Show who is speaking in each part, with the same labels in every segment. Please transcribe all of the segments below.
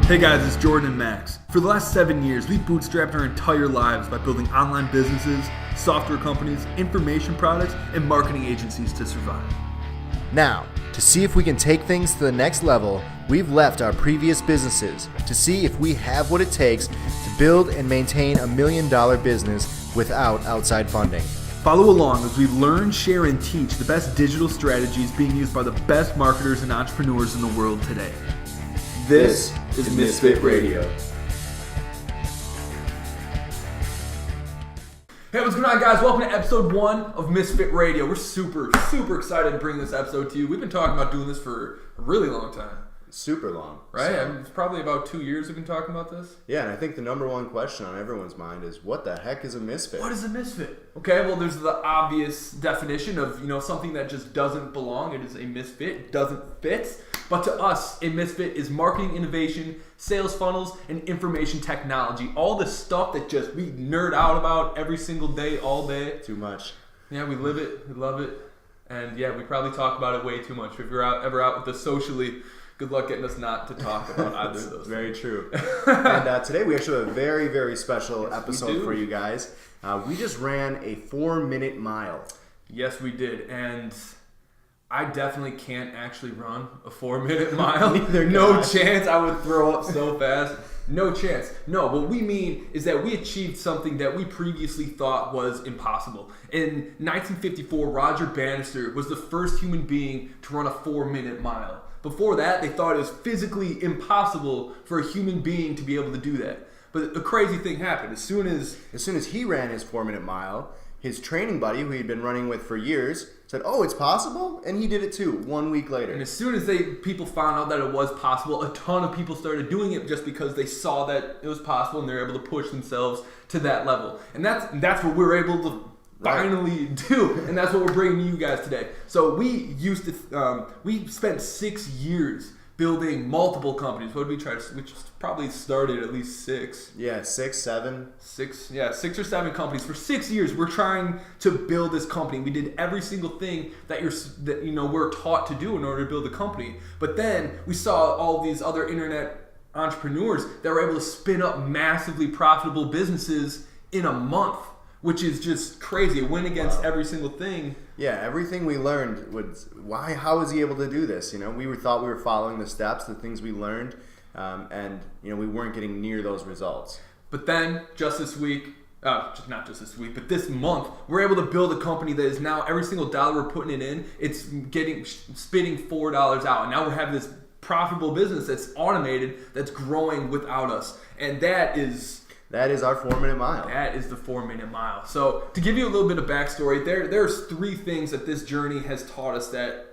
Speaker 1: Hey guys, it's Jordan and Max. For the last 7 years, we've bootstrapped our entire lives by building online businesses, software companies, information products, and marketing agencies to survive.
Speaker 2: Now, to see if we can take things to the next level, we've left our previous businesses to see if we have what it takes to build and maintain $1 million business without outside funding.
Speaker 1: Follow along as we learn, share, and teach the best digital strategies being used by the best marketers and entrepreneurs in the world today. This is Misfit Radio. Hey, what's going on, guys? Welcome to episode 1 of Misfit Radio. We're super excited to bring this episode to you. We've been talking about doing this for a really long time.
Speaker 2: Super long.
Speaker 1: Right? So, I mean, it's probably about 2 years we've been talking about this.
Speaker 2: Yeah, and I think the number one question on everyone's mind is, what the heck is a misfit?
Speaker 1: What is a misfit? Okay, well, there's the obvious definition of, something that just doesn't belong. It is a misfit. It doesn't fit. But to us, a misfit is marketing innovation, sales funnels, and information technology. All the stuff that just we nerd out about every single day, all day.
Speaker 2: Too much.
Speaker 1: Yeah, we live it. We love it. And yeah, we probably talk about it way too much. If you're ever out with us socially, good luck getting us not to talk about either of those.
Speaker 2: Very true. And today we actually have a very special episode for you guys. We just ran a 4-minute mile.
Speaker 1: Yes, we did. And I definitely can't actually run a 4-minute mile. No chance. I would throw up so fast. No chance. No, what we mean is that we achieved something that we previously thought was impossible. In 1954, Roger Bannister was the first human being to run a 4-minute mile. Before that, they thought it was physically impossible for a human being to be able to do that. But a crazy thing happened. As soon as
Speaker 2: he ran his 4-minute mile, his training buddy, who he'd been running with for years, said, "Oh, it's possible?" And he did it too, 1 week later.
Speaker 1: And as soon as people found out that it was possible, a ton of people started doing it just because they saw that it was possible and they were able to push themselves to that level. And that's what we're able to finally do, and that's what we're bringing you guys today. So we spent 6 years building multiple companies. What did we try to? We probably started at least 6.
Speaker 2: Yeah, 6, 7.
Speaker 1: 6 or 7 companies. For 6 years, we're trying to build this company. We did every single thing that we're taught to do in order to build a company. But then we saw all these other internet entrepreneurs that were able to spin up massively profitable businesses in a month, which is just crazy. It went against every single thing.
Speaker 2: Yeah, everything we learned was, how was he able to do this? We thought we were following the steps, the things we learned, and we weren't getting near those results.
Speaker 1: But then, just this week, not just this week, but this month, we're able to build a company that is now, every single dollar we're putting it in, it's spitting $4 out. And now we're having this profitable business that's automated, that's growing without us. And that is our 4-minute mile. That is the 4-minute mile. So to give you a little bit of backstory, there's 3 things that this journey has taught us that,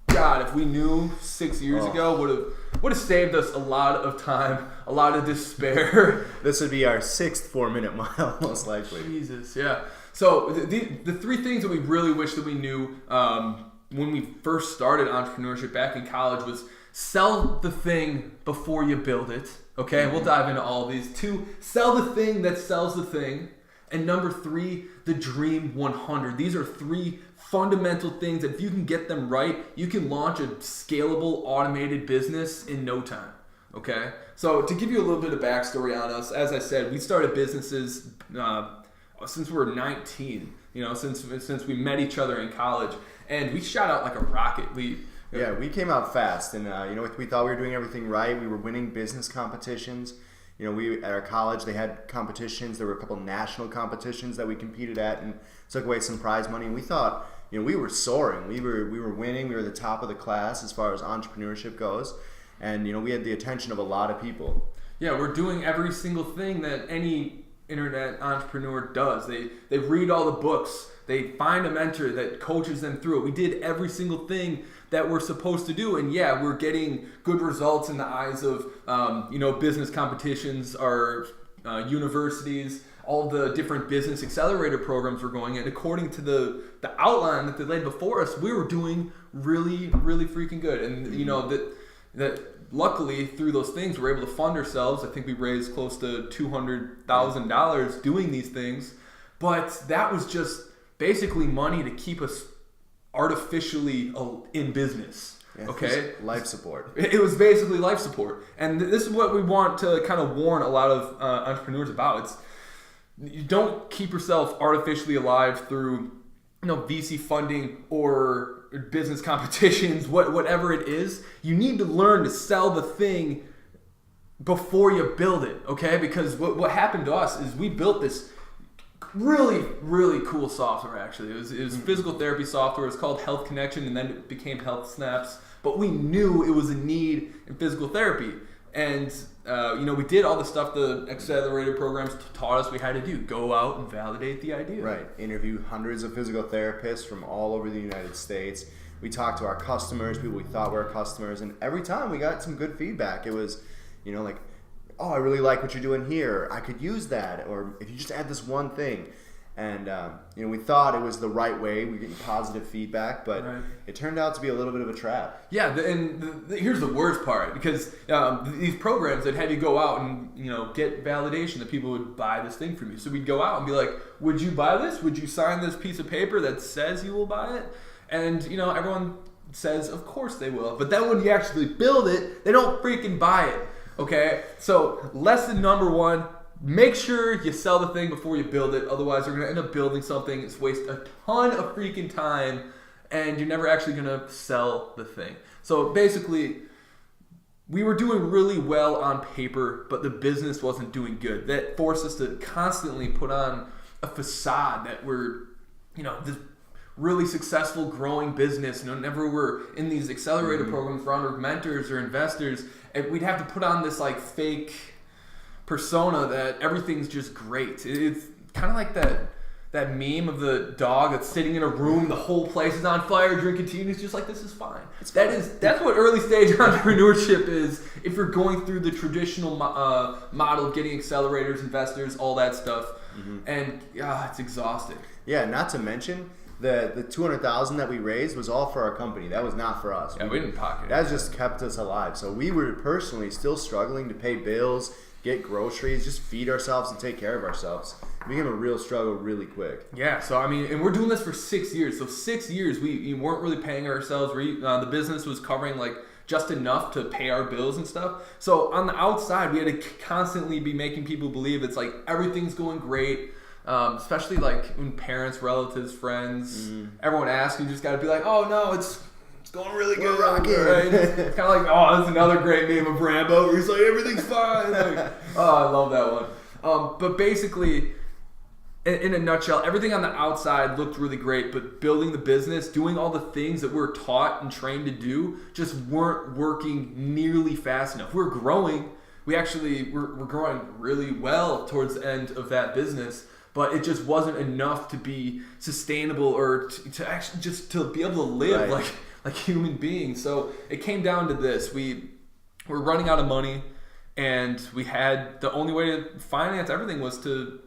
Speaker 1: God, if we knew 6 years ago, would have saved us a lot of time, a lot of despair.
Speaker 2: This would be our 6th 4-minute mile, most likely.
Speaker 1: Jesus, yeah. So the 3 things that we really wish that we knew when we first started entrepreneurship back in college was sell the thing before you build it. Okay, we'll dive into all of these. 2, sell the thing that sells the thing. And number 3, the Dream 100. These are 3 fundamental things that if you can get them right, you can launch a scalable, automated business in no time. Okay? So to give you a little bit of backstory on us, as I said, we started businesses since we were 19. Since we met each other in college. And we shot out like a rocket. We came out fast, and we thought we were doing everything right. We were winning business competitions. We at our college, they had competitions. There were a couple national competitions that we competed at and took away some prize money. And we thought, we were soaring. We were winning. We were the top of the class as far as entrepreneurship goes, and we had the attention of a lot of people. Yeah, we're doing every single thing that any internet entrepreneur does. They read all the books. They find a mentor that coaches them through it. We did every single thing that we're supposed to do, and yeah, we're getting good results in the eyes of business competitions, our universities, all the different business accelerator programs we're going in. According to the outline that they laid before us, we were doing really freaking good, and that luckily through those things we're able to fund ourselves. I think we raised close to $200,000 doing these things, but that was just basically money to keep us artificially in business.
Speaker 2: Yeah,
Speaker 1: okay?
Speaker 2: Life support.
Speaker 1: It was basically life support. And this is what we want to kind of warn a lot of entrepreneurs about. You don't keep yourself artificially alive through VC funding or business competitions, whatever it is. You need to learn to sell the thing before you build it, okay? Because what happened to us is we built this really, really cool software, actually. It was physical therapy software. It's called Health Connection, and then it became Health Snaps. But we knew it was a need in physical therapy. And, we did all the stuff the accelerator programs taught us we had to do. Go out and validate the idea.
Speaker 2: Right. Interview hundreds of physical therapists from all over the United States. We talked to our customers, people we thought were our customers, and every time we got some good feedback. It was, like, oh, I really like what you're doing here. I could use that. Or if you just add this one thing. And, we thought it was the right way. We were getting positive feedback, but it turned out to be a little bit of a trap.
Speaker 1: Yeah, here's the worst part, because these programs that have you go out and, get validation that people would buy this thing from you. So we'd go out and be like, would you buy this? Would you sign this piece of paper that says you will buy it? And, everyone says, of course they will. But then when you actually build it, they don't freaking buy it. Okay? So lesson number 1, make sure you sell the thing before you build it. Otherwise, you're going to end up building something. It's waste a ton of freaking time, and you're never actually going to sell the thing. So basically, we were doing really well on paper, but the business wasn't doing good. That forced us to constantly put on a facade that we're, this really successful growing business. Whenever we're in these accelerator programs for under mentors or investors, and we'd have to put on this like fake persona that everything's just great. It's kind of like that meme of the dog that's sitting in a room, the whole place is on fire, drinking tea, and he's just like, this is fine. That's what early stage entrepreneurship is. If you're going through the traditional model of getting accelerators, investors, all that stuff, and it's exhausting.
Speaker 2: Yeah, not to mention the $200,000 that we raised was all for our company. That was not for us.
Speaker 1: Yeah, we didn't pocket it.
Speaker 2: That just kept us alive. So we were personally still struggling to pay bills, get groceries, just feed ourselves and take care of ourselves. It became a real struggle really quick.
Speaker 1: Yeah, so and we're doing this for 6 years. So 6 years, we weren't really paying ourselves. The business was covering like just enough to pay our bills and stuff. So on the outside, we had to constantly be making people believe it's like everything's going great. Especially like when parents, relatives, friends, everyone asks, you just got to be like, oh no, it's going really good.
Speaker 2: We're rocking.
Speaker 1: Right? It's kind of like, oh, that's another great meme of Rambo where he's like, everything's fine. Like, oh, I love that one. But basically, in a nutshell, everything on the outside looked really great, but building the business, doing all the things that we're taught and trained to do, just weren't working nearly fast enough. We're growing. We're growing really well towards the end of that business, but it just wasn't enough to be sustainable or to actually just to be able to live like human beings. So it came down to this. We were running out of money, and we had the only way to finance everything was to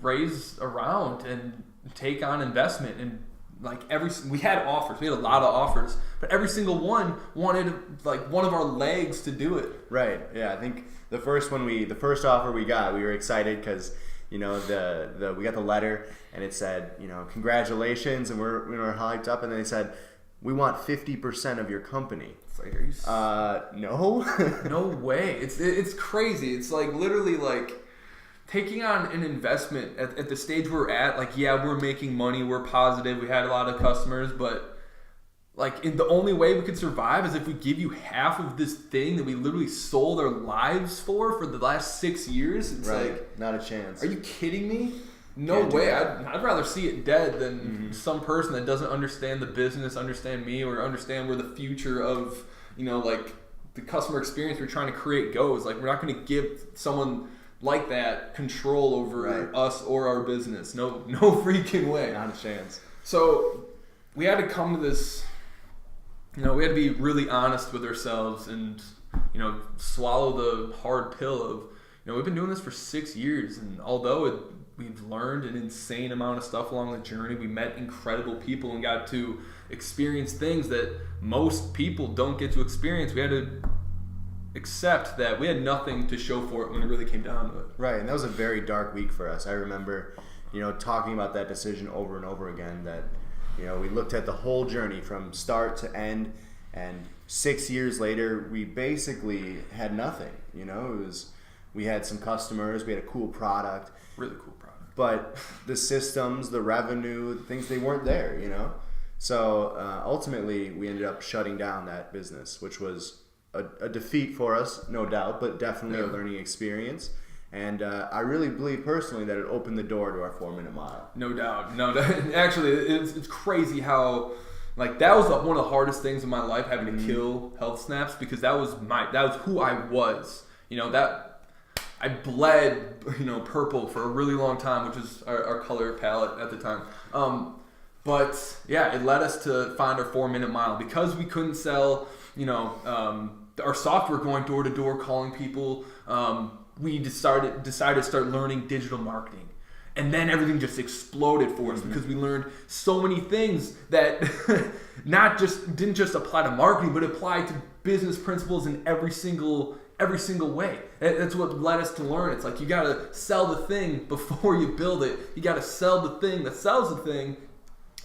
Speaker 1: raise around and take on investment. And we had offers. We had a lot of offers, but every single one wanted like one of our legs to do it.
Speaker 2: Right. Yeah. I think the first offer we got, we were excited because we got the letter and it said, congratulations, and we're hyped up, and then they said, we want 50% of your company.
Speaker 1: It's like, are you
Speaker 2: no.
Speaker 1: No way. It's crazy. It's like literally like taking on an investment at the stage we're at. Like, yeah, we're making money, we're positive, we had a lot of customers, but like the only way we could survive is if we give you half of this thing that we literally sold our lives for the last 6 years. It's like,
Speaker 2: not a chance.
Speaker 1: Are you kidding me? No way. I'd rather see it dead than some person that doesn't understand the business, understand me, or understand where the future of, like the customer experience we're trying to create goes. Like, we're not going to give someone like that control over us or our business. No freaking way.
Speaker 2: Not a chance.
Speaker 1: So we had to come to this, we had to be really honest with ourselves and, swallow the hard pill of, we've been doing this for 6 years, and although we've learned an insane amount of stuff along the journey, we met incredible people and got to experience things that most people don't get to experience. We had to accept that we had nothing to show for it when it really came down to it.
Speaker 2: Right, and that was a very dark week for us. I remember, talking about that decision over and over again, that, we looked at the whole journey from start to end, And 6 years later, we basically had nothing. We had some customers, we had a cool product.
Speaker 1: Really cool product.
Speaker 2: But the systems, the revenue, the things, they weren't there, So ultimately, we ended up shutting down that business, which was a defeat for us, no doubt, but definitely a learning experience. And I really believe personally that it opened the door to our 4-minute mile.
Speaker 1: No doubt. Actually, it's crazy how that was one of the hardest things in my life, having to kill health snaps, because that was who I was. That I bled purple for a really long time, which is our color palette at the time. But yeah, it led us to find our 4-minute mile because we couldn't sell our software going door to door calling people. We decided to start learning digital marketing. And then everything just exploded for us because we learned so many things that didn't just apply to marketing, but applied to business principles in every single way. That's what led us to learn. It's like you got to sell the thing before you build it. You got to sell the thing that sells the thing,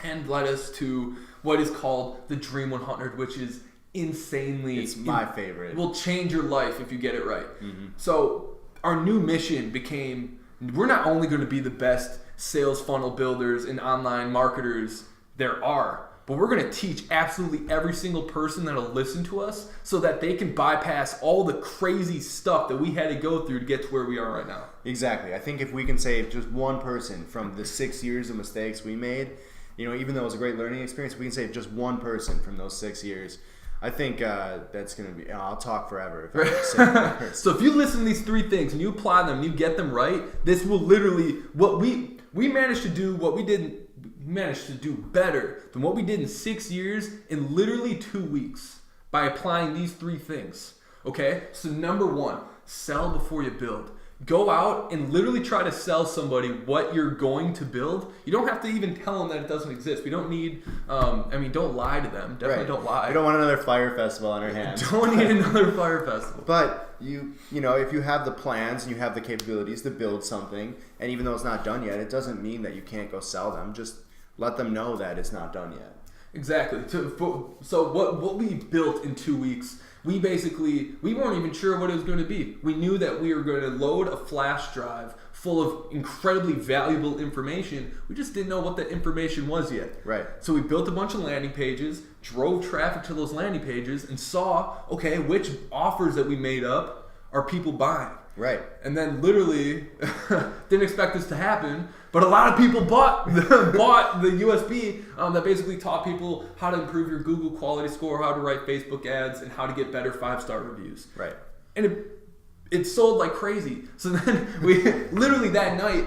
Speaker 1: and led us to what is called the Dream 100, which is insanely...
Speaker 2: It's my favorite.
Speaker 1: Will change your life if you get it right. So our new mission became, we're not only going to be the best sales funnel builders and online marketers there are, but we're going to teach absolutely every single person that'll listen to us so that they can bypass all the crazy stuff that we had to go through to get to where we are right now.
Speaker 2: Exactly. I think if we can save just one person from the 6 years of mistakes we made, even though it was a great learning experience, we can save just one person from those 6 years. I think that's going to be... I'll talk forever.
Speaker 1: So if you listen to these 3 things and you apply them and you get them right, this will literally... What we managed to do, managed to do better than what we did in 6 years in literally 2 weeks by applying these 3 things. Okay? So number 1, sell before you build. Go out and literally try to sell somebody what you're going to build. You don't have to even tell them that it doesn't exist. We don't need, don't lie to them. Definitely don't lie.
Speaker 2: We don't want another fire festival on our hands.
Speaker 1: Don't need another fire festival.
Speaker 2: But if you have the plans and you have the capabilities to build something, and even though it's not done yet, it doesn't mean that you can't go sell them. Just let them know that it's not done yet.
Speaker 1: Exactly. So what we built in 2 weeks, we weren't even sure what it was going to be. We knew that we were going to load a flash drive full of incredibly valuable information. We just didn't know what that information was yet.
Speaker 2: Right.
Speaker 1: So we built a bunch of landing pages, drove traffic to those landing pages, and saw, okay, which offers that we made up are people buying.
Speaker 2: Right.
Speaker 1: And then literally, didn't expect this to happen, but a lot of people bought the USB that basically taught people how to improve your Google quality score, how to write Facebook ads, and how to get better 5-star reviews.
Speaker 2: Right.
Speaker 1: And it sold like crazy. So then we literally that night.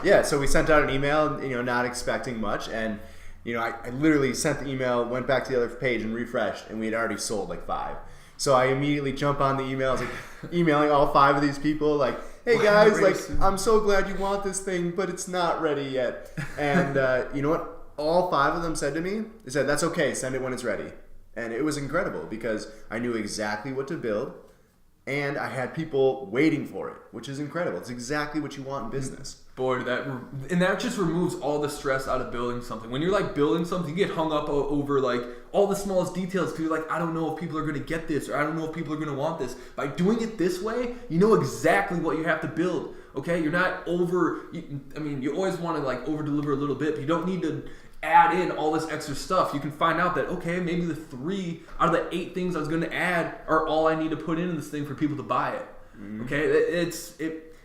Speaker 2: Yeah. So we sent out an email, not expecting much, and I literally sent the email, went back to the other page and refreshed, and we had already sold like 5. So I immediately jump on the emails, emailing all 5 of these people, like, hey guys, I'm so glad you want this thing, but it's not ready yet. And you know what? All 5 of them said to me, they said, that's okay, send it when it's ready. And it was incredible because I knew exactly what to build, and I had people waiting for it, which is incredible. It's exactly what you want in business.
Speaker 1: Boy, that just removes all the stress out of building something. When you're building something, you get hung up over all the smallest details because you're I don't know if people are going to get this, or I don't know if people are going to want this. By doing it this way, you know exactly what you have to build. Okay, you're not you always want to over deliver a little bit, but you don't need to add in all this extra stuff. You can find out that, okay, maybe the 3 out of the 8 things I was going to add are all I need to put into this thing for people to buy it. Okay,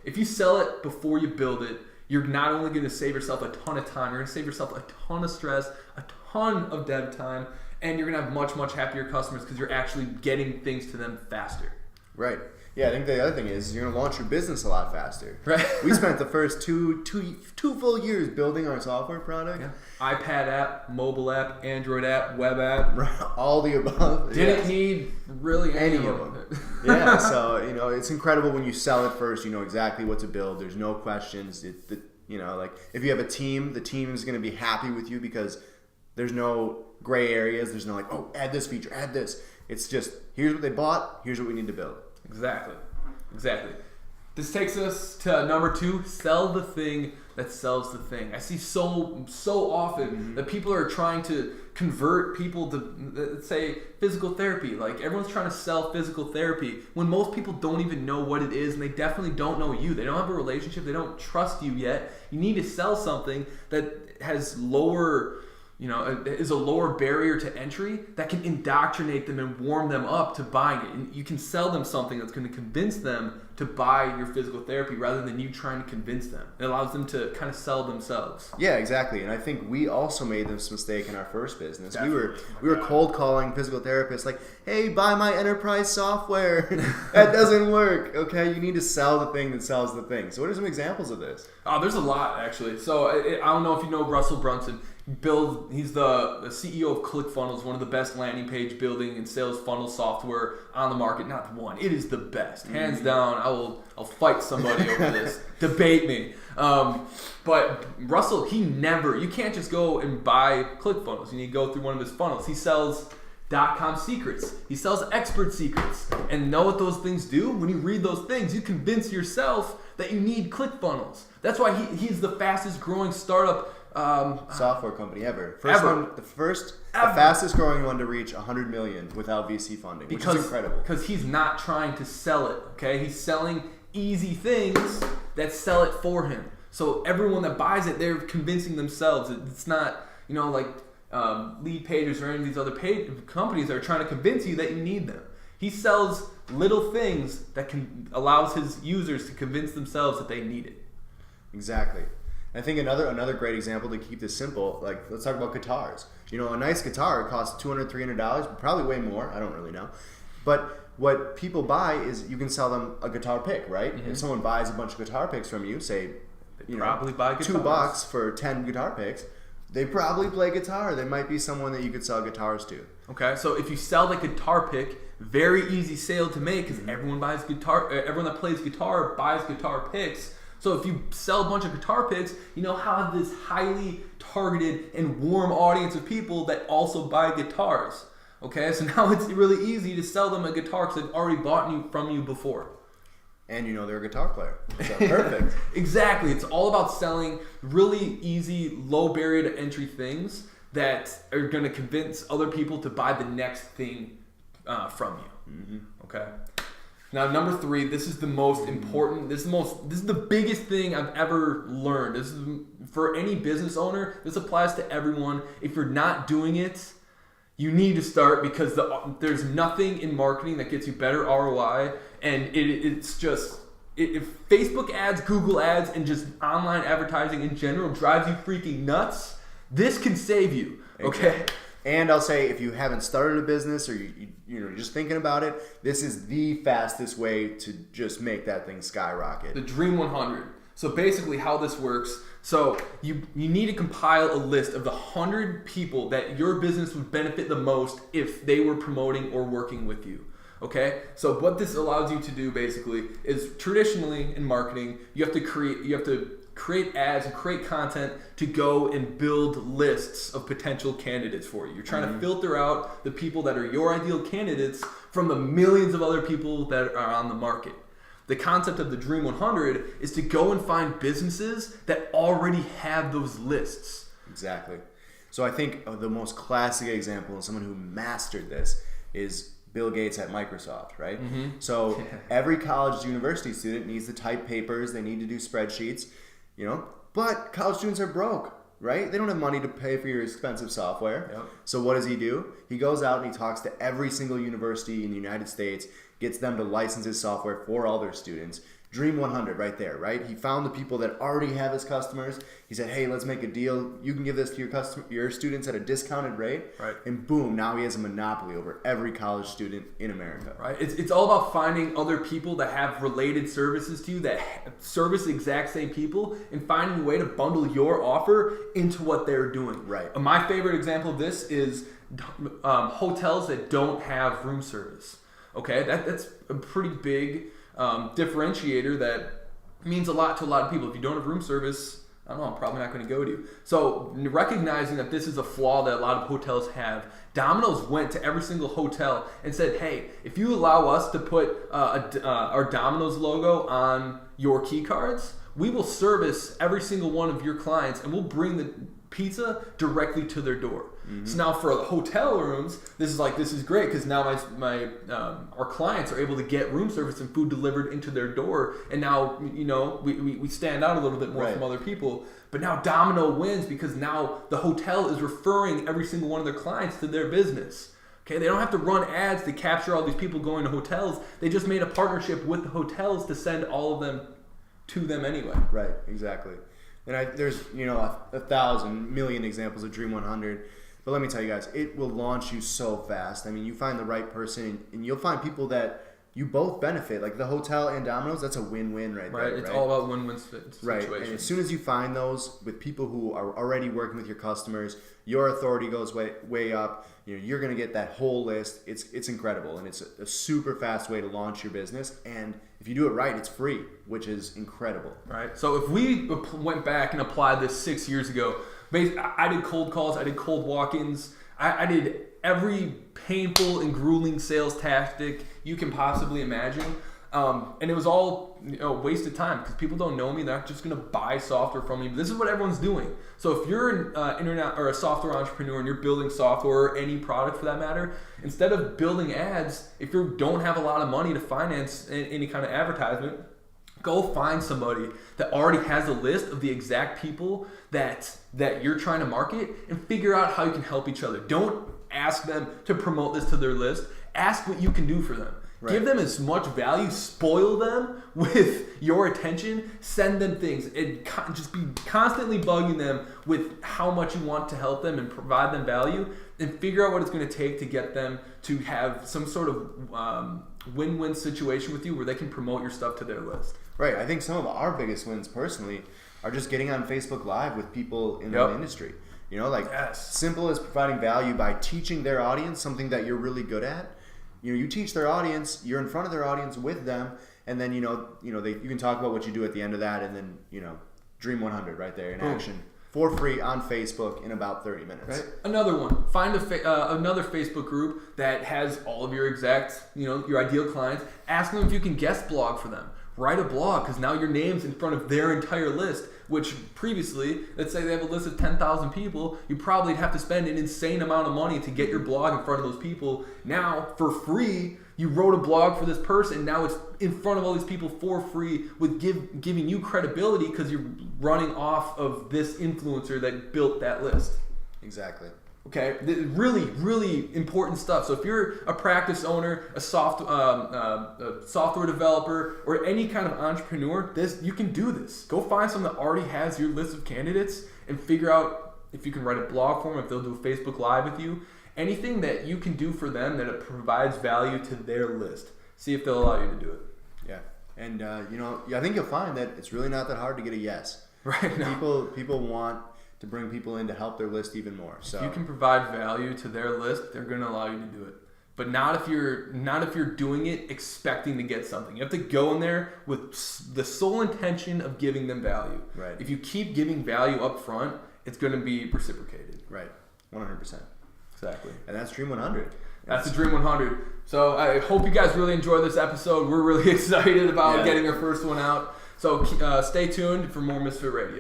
Speaker 1: if you sell it before you build it, you're not only going to save yourself a ton of time, you're going to save yourself a ton of stress, a ton of dev time, and you're going to have much, much happier customers because you're actually getting things to them faster.
Speaker 2: Right. Yeah, I think the other thing is you're going to launch your business a lot faster.
Speaker 1: Right.
Speaker 2: We spent the first two full years building our software product.
Speaker 1: Yeah. iPad app, mobile app, Android app, web app.
Speaker 2: All the above.
Speaker 1: Didn't need really any of them.
Speaker 2: Yeah, so it's incredible when you sell it first. You know exactly what to build. There's no questions. If you have a team, the team is going to be happy with you because there's no gray areas. There's no add this feature, add this. It's just here's what they bought. Here's what we need to build.
Speaker 1: Exactly. This takes us to number 2, sell the thing that sells the thing. I see so often that people are trying to convert people to, let's say, physical therapy. Like, everyone's trying to sell physical therapy when most people don't even know what it is, and they definitely don't know you. They don't have a relationship. They don't trust you yet. You need to sell something that has lower, is a lower barrier to entry that can indoctrinate them and warm them up to buying it. And you can sell them something that's going to convince them to buy your physical therapy rather than you trying to convince them. It allows them to kind of sell themselves.
Speaker 2: Yeah, exactly. And I think we also made this mistake in our first business.
Speaker 1: Definitely.
Speaker 2: We were cold calling physical therapists like, hey, buy my enterprise software. That doesn't work. Okay, you need to sell the thing that sells the thing. So what are some examples of this?
Speaker 1: Oh, there's a lot, actually. So I don't know if you know Russell Brunson. He's the CEO of ClickFunnels, one of the best landing page building and sales funnel software on the market. Not one, it is the best, hands down. I'll fight somebody over this. Debate me. But Russell, you can't just go and buy ClickFunnels. You need to go through one of his funnels. He sells .com secrets. He sells expert secrets. And know what those things do? When you read those things, you convince yourself that you need ClickFunnels. That's why he's the fastest growing startup
Speaker 2: software company ever. The fastest growing one to reach 100 million without VC funding, which is incredible.
Speaker 1: Because he's not trying to sell it, okay? He's selling easy things that sell it for him. So everyone that buys it, they're convincing themselves. It's not, like Lead Pages or any of these other companies that are trying to convince you that you need them. He sells little things that allows his users to convince themselves that they need it.
Speaker 2: Exactly. I think another great example to keep this simple, like, let's talk about guitars. A nice guitar costs $200, $300, probably way more. I don't really know. But what people buy is you can sell them a guitar pick, right? If someone buys a bunch of guitar picks from you, say,
Speaker 1: probably buy guitars.
Speaker 2: $2 for 10 guitar picks, they probably play guitar. They might be someone that you could sell guitars to.
Speaker 1: Okay, so if you sell the guitar pick, very easy sale to make because everyone buys guitar. Everyone that plays guitar buys guitar picks. So if you sell a bunch of guitar picks, have this highly targeted and warm audience of people that also buy guitars. Okay, so now it's really easy to sell them a guitar because they've already bought from you before.
Speaker 2: And they're a guitar player. So perfect.
Speaker 1: Exactly. It's all about selling really easy, low barrier to entry things that are going to convince other people to buy the next thing from you. Okay. Now, number 3, this is the most important. This is the biggest thing I've ever learned. This is for any business owner. This applies to everyone. If you're not doing it, you need to start because there's nothing in marketing that gets you better ROI. And it's just if Facebook ads, Google ads, and just online advertising in general drives you freaking nuts, this can save you. Okay.
Speaker 2: And I'll say, if you haven't started a business or you're just thinking about it, this is the fastest way to just make that thing skyrocket.
Speaker 1: The Dream 100. So basically how this works, so you need to compile a list of the 100 people that your business would benefit the most if they were promoting or working with you. Okay? So what this allows you to do basically is, traditionally in marketing, you have to create ads and create content to go and build lists of potential candidates for you. You're trying to filter out the people that are your ideal candidates from the millions of other people that are on the market. The concept of the Dream 100 is to go and find businesses that already have those lists.
Speaker 2: Exactly. So I think the most classic example of someone who mastered this is Bill Gates at Microsoft, right? So every college university student needs to type papers, they need to do spreadsheets, but college students are broke, right? They don't have money to pay for your expensive software.
Speaker 1: Yep.
Speaker 2: So what does he do? He goes out and he talks to every single university in the United States, gets them to license his software for all their students. Dream 100 right there, right? He found the people that already have his customers. He said, hey, let's make a deal. You can give this to your students at a discounted rate.
Speaker 1: Right.
Speaker 2: And boom, now he has a monopoly over every college student in America.
Speaker 1: Right. It's all about finding other people that have related services to you, that service the exact same people, and finding a way to bundle your offer into what they're doing.
Speaker 2: Right.
Speaker 1: My favorite example of this is hotels that don't have room service. Okay, that's a pretty big differentiator that means a lot to a lot of people. If you don't have room service, I don't know, I'm probably not going to go to you. So recognizing that this is a flaw that a lot of hotels have, Domino's went to every single hotel and said, hey, if you allow us to put our Domino's logo on your key cards, we will service every single one of your clients and we'll bring the pizza directly to their door. Mm-hmm. So now for the hotel rooms, this is great because now our clients are able to get room service and food delivered into their door, and now we stand out a little bit more from other people. But now Domino wins because now the hotel is referring every single one of their clients to their business. Okay, they don't have to run ads to capture all these people going to hotels. They just made a partnership with the hotels to send all of them to them anyway.
Speaker 2: Right, exactly. And there's 1,000 million examples of Dream 100. But let me tell you guys, it will launch you so fast. I mean, you find the right person, and you'll find people that you both benefit. Like the hotel and Domino's, that's a win-win right there. Right,
Speaker 1: it's all about win-win situations.
Speaker 2: Right, and as soon as you find those with people who are already working with your customers, your authority goes way up. You're going to get that whole list. It's incredible, and it's a super fast way to launch your business. And if you do it right, it's free, which is incredible.
Speaker 1: Right. So if we went back and applied this 6 years ago, I did cold calls, I did cold walk-ins, I did every painful and grueling sales tactic you can possibly imagine. And it was all a waste of time because people don't know me. They're not just going to buy software from me. But this is what everyone's doing. So if you're an internet or a software entrepreneur and you're building software or any product for that matter, instead of building ads, if you don't have a lot of money to finance any kind of advertisement, go find somebody that already has a list of the exact people that you're trying to market and figure out how you can help each other. Don't ask them to promote this to their list. Ask what you can do for them. Right. Give them as much value. Spoil them with your attention. Send them things. And just be constantly bugging them with how much you want to help them and provide them value. And figure out what it's going to take to get them to have some sort of win-win situation with you where they can promote your stuff to their list.
Speaker 2: Right. I think some of our biggest wins personally are just getting on Facebook Live with people in the industry. Simple as providing value by teaching their audience something that you're really good at. You teach their audience, you're in front of their audience with them, and then you can talk about what you do at the end of that, and then Dream 100 right there in action for free on Facebook in about 30 minutes.
Speaker 1: Right. Another one. Find another Facebook group that has all of your exact your ideal clients. Ask them if you can guest blog for them. Write a blog because now your name's in front of their entire list, which previously, let's say they have a list of 10,000 people, you probably have to spend an insane amount of money to get your blog in front of those people. Now, for free, you wrote a blog for this person. Now it's in front of all these people for free with giving you credibility because you're running off of this influencer that built that list.
Speaker 2: Exactly.
Speaker 1: Okay, really, really important stuff. So if you're a practice owner, a software developer, or any kind of entrepreneur, you can do this. Go find someone that already has your list of candidates and figure out if you can write a blog for them, if they'll do a Facebook Live with you. Anything that you can do for them that it provides value to their list. See if they'll allow you to do it.
Speaker 2: Yeah, and I think you'll find that it's really not that hard to get a yes.
Speaker 1: Right. No.
Speaker 2: People want to bring people in to help their list even more. So
Speaker 1: if you can provide value to their list, they're going to allow you to do it. But not if you're doing it expecting to get something. You have to go in there with the sole intention of giving them value.
Speaker 2: Right.
Speaker 1: If you keep giving value up front, it's going to be reciprocated.
Speaker 2: Right. 100%.
Speaker 1: Exactly.
Speaker 2: And that's Dream 100.
Speaker 1: That's the Dream 100. So I hope you guys really enjoyed this episode. We're really excited about getting our first one out. So stay tuned for more Misfit Radio.